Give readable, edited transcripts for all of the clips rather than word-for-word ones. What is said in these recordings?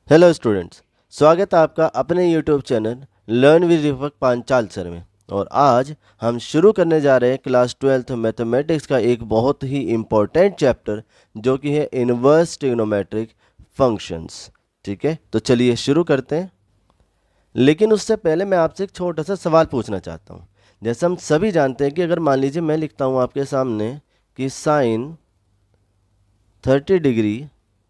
Hello students, स्वागत है आपका अपने YouTube channel learn with Deepak Panchal sir में। और आज हम शुरू करने जा रहे हैं क्लास 12th मैथमेटिक्स का एक बहुत ही इम्पोर्टेंट चैप्टर जो कि है इनवर्स ट्रिग्नोमेट्रिक फंक्शंस। ठीक है, तो चलिए शुरू करते हैं। लेकिन उससे पहले मैं आपसे एक छोटा सा सवाल पूछना चाहता हूँ। जैसे हम सभी जानते हैं कि अगर मान लीजिए मैं लिखता हूँ आपके सामने कि sine 30 degree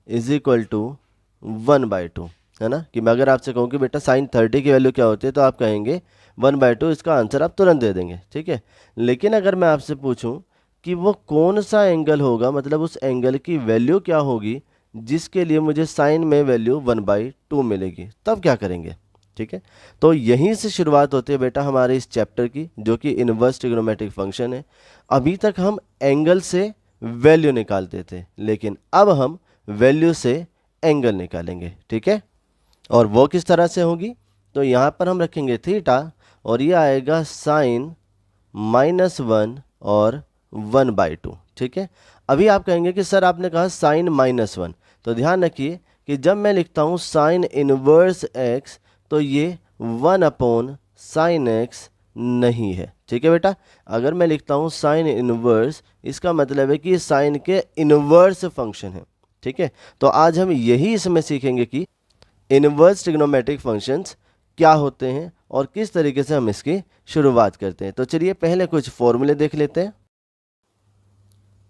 is equal to 1/2, है ना। कि मैं अगर आपसे कहूँ कि बेटा साइन 30 की वैल्यू क्या होती है, तो आप कहेंगे 1/2। इसका आंसर आप तुरंत दे देंगे, ठीक है। लेकिन अगर मैं आपसे पूछूं कि वो कौन सा एंगल होगा, मतलब उस एंगल की वैल्यू क्या होगी जिसके लिए मुझे साइन में वैल्यू 1/2 मिलेगी, तब क्या करेंगे। ठीक है, तो यहीं से शुरुआत होती है बेटा हमारे इस चैप्टर की, जो कि इनवर्स ट्रिग्नोमेट्रिक फंक्शन है। अभी तक हम एंगल से वैल्यू निकालते थे, लेकिन अब हम वैल्यू से एंगल निकालेंगे। ठीक है, और वो किस तरह से होगी, तो यहाँ पर हम रखेंगे थीटा और ये आएगा साइन -1 और 1/2। ठीक है, अभी आप कहेंगे कि सर आपने कहा साइन -1, तो ध्यान रखिए कि जब मैं लिखता हूँ साइन इनवर्स एक्स, तो ये 1/sin x नहीं है। ठीक है बेटा, अगर मैं लिखता हूँ साइन इनवर्स, इसका मतलब है कि ये साइन के इनवर्स फंक्शन है। ठीक है, तो आज हम यही इसमें सीखेंगे कि इनवर्स ट्रिग्नोमेट्रिक फंक्शंस क्या होते हैं और किस तरीके से हम इसकी शुरुआत करते हैं। तो चलिए पहले कुछ फॉर्मूले देख लेते हैं।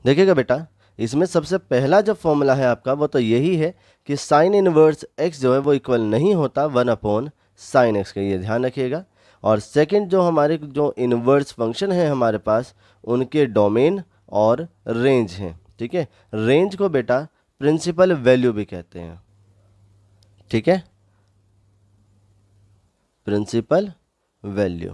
देखिएगा बेटा, इसमें सबसे पहला जो फॉर्मूला है आपका वो तो यही है कि साइन इनवर्स एक्स जो है वो इक्वल नहीं होता 1/sin x के, ये ध्यान रखिएगा। और सेकंड जो हमारे जो इनवर्स फंक्शन है हमारे पास, उनके डोमेन और रेंज हैं। ठीक है, रेंज को बेटा प्रिंसिपल वैल्यू भी कहते हैं। ठीक है, प्रिंसिपल वैल्यू,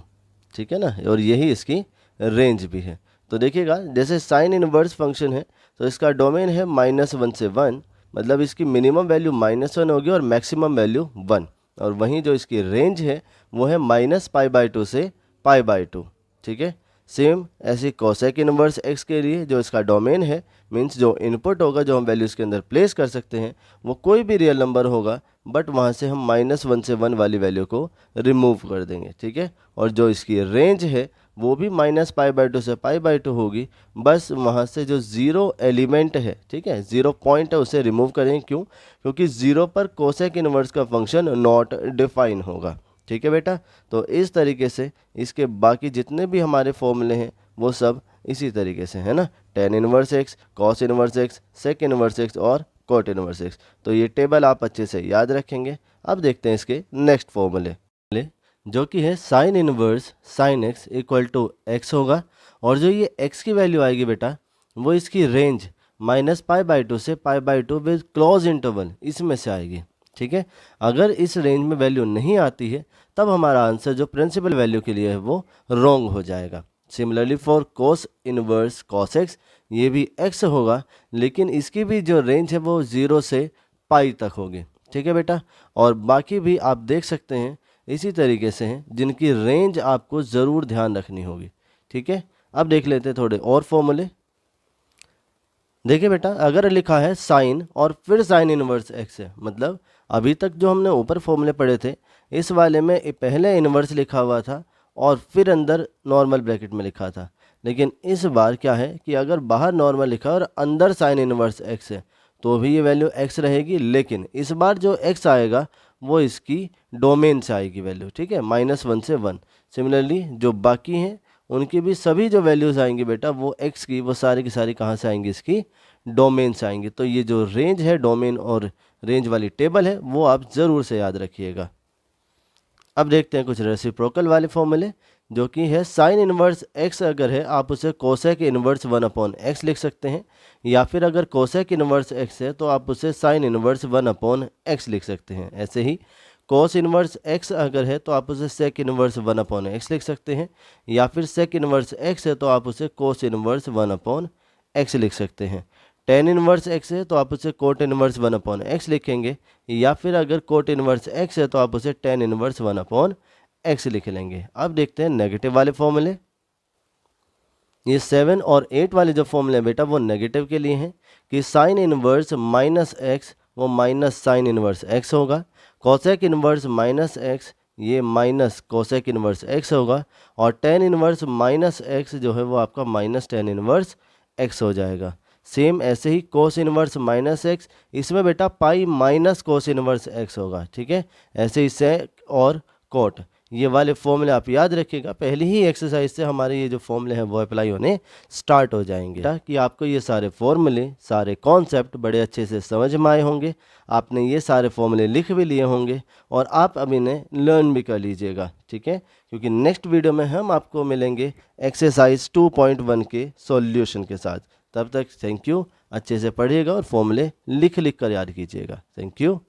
ठीक है ना, और यही इसकी रेंज भी है। तो देखिएगा जैसे साइन इनवर्स फंक्शन है, तो इसका डोमेन है -1 से 1, मतलब इसकी मिनिमम वैल्यू -1 होगी और मैक्सिमम वैल्यू 1। और वहीं जो इसकी रेंज है वो है -π/2 से π/2। ठीक है, सेम ऐसे कोसेक इनवर्स एक्स के लिए जो इसका डोमेन है, मीन्स जो इनपुट होगा, जो हम वैल्यू इसके अंदर प्लेस कर सकते हैं, वो कोई भी रियल नंबर होगा, बट वहाँ से हम -1 से 1 वाली वैल्यू को रिमूव कर देंगे। ठीक है, और जो इसकी रेंज है वो भी -π/2 से π/2 होगी, बस वहाँ से जो ज़ीरो एलिमेंट है, ठीक है, ज़ीरो पॉइंट है, उसे रिमूव करेंगे। क्यों? क्योंकि ज़ीरो पर कोसेक इनवर्स का फंक्शन नॉट डिफाइन होगा। ठीक है बेटा, तो इस तरीके से इसके बाकी जितने भी हमारे फॉर्मूले हैं वो सब इसी तरीके से है ना। Tan inverse x, cos inverse x, sec inverse x और कोट इनवर्स एक्स। तो ये टेबल आप अच्छे से याद रखेंगे। अब देखते हैं इसके नेक्स्ट फॉर्मूले, जो कि है sine inverse sine x equal to x होगा। और जो ये एक्स की वैल्यू आएगी बेटा, वो इसकी रेंज -π/2 से π/2 विद क्लोज इंटरवल, इसमें से आएगी। ठीक है, अगर इस रेंज में वैल्यू नहीं आती है तब हमारा आंसर जो प्रिंसिपल वैल्यू के लिए है वो रॉन्ग हो जाएगा। Similarly for cos inverse cos x, ये भी एक्स होगा, लेकिन इसकी भी जो रेंज है वो 0 से पाई तक होगी। ठीक है बेटा, और बाकी भी आप देख सकते हैं इसी तरीके से हैं जिनकी रेंज आपको ज़रूर ध्यान रखनी होगी। ठीक है, अब देख लेते हैं थोड़े और फॉर्मूले। देखिए बेटा, अगर लिखा है साइन और फिर साइन इनवर्स एक्स है, मतलब अभी तक जो हमने ऊपर फॉर्मूले पढ़े थे, इस वाले में पहले इनवर्स लिखा हुआ था और फिर अंदर नॉर्मल ब्रैकेट में लिखा था। लेकिन इस बार क्या है कि अगर बाहर नॉर्मल लिखा है और अंदर साइन इनवर्स एक्स है, तो भी ये वैल्यू एक्स रहेगी, लेकिन इस बार जो एक्स आएगा वो इसकी डोमेन से आएगी वैल्यू। ठीक है, -1 से 1। सिमिलरली जो बाकी हैं उनकी भी सभी जो वैल्यूज़ आएंगी बेटा, वो एक्स की वो सारी की सारी कहाँ से आएंगी, इसकी डोमेन से आएंगी। तो ये जो रेंज है, डोमेन और रेंज वाली टेबल है, वो आप ज़रूर से याद रखिएगा। अब देखते हैं कुछ रेसिप्रोकल वाले फॉर्मूले, जो कि है साइन इनवर्स एक्स अगर है आप उसे कोसेक इनवर्स 1/x लिख सकते हैं, या फिर अगर कोसेक इनवर्स एक्स है तो आप उसे साइन इनवर्स 1/x लिख सकते हैं। ऐसे ही कोस इनवर्स एक्स अगर है तो आप उसे सेक इनवर्स 1/x लिख सकते हैं, या फिर सेक इनवर्स एक्स है तो आप उसे कोस इनवर्स 1/x लिख सकते हैं। टेन इनवर्स एक्स है तो आप उसे कोट इनवर्स 1/x लिखेंगे, या फिर अगर कोट इनवर्स एक्स है तो आप उसे टेन इनवर्स 1/x लिख लेंगे। अब देखते हैं नेगेटिव वाले फॉर्मूले। ये 7 और 8 वाले जो फॉर्मूले हैं बेटा, वो नेगेटिव के लिए हैं कि साइन इनवर्स -x वो माइनस साइन इनवर्स एक्स होगा। कोसेक इनवर्स माइनस एक्स, ये माइनस कोसेक इनवर्स एक्स होगा। और टेन इनवर्स माइनस एक्स जो है वो आपका माइनस टेन इनवर्स एक्स हो जाएगा। सेम ऐसे ही कोस इनवर्स माइनस एक्स, इसमें बेटा pi minus cos inverse x होगा। ठीक है, ऐसे ही सेक और कोट, ये वाले फॉर्मूले आप याद रखिएगा। पहली ही एक्सरसाइज से हमारे ये जो फॉर्मूले हैं वो अप्लाई होने स्टार्ट हो जाएंगे, ताकि आपको ये सारे फॉर्मूले, सारे कॉन्सेप्ट बड़े अच्छे से समझ में आए होंगे। आपने ये सारे फॉर्मूले लिख भी लिए होंगे और आप अब इन्हें लर्न भी कर लीजिएगा। ठीक है, क्योंकि नेक्स्ट वीडियो में हम आपको मिलेंगे एक्सरसाइज 2.1 के सॉल्यूशन के साथ। तब तक थैंक यू, अच्छे से पढ़िएगा और फॉर्मूले लिख लिख कर याद कीजिएगा। Thank you.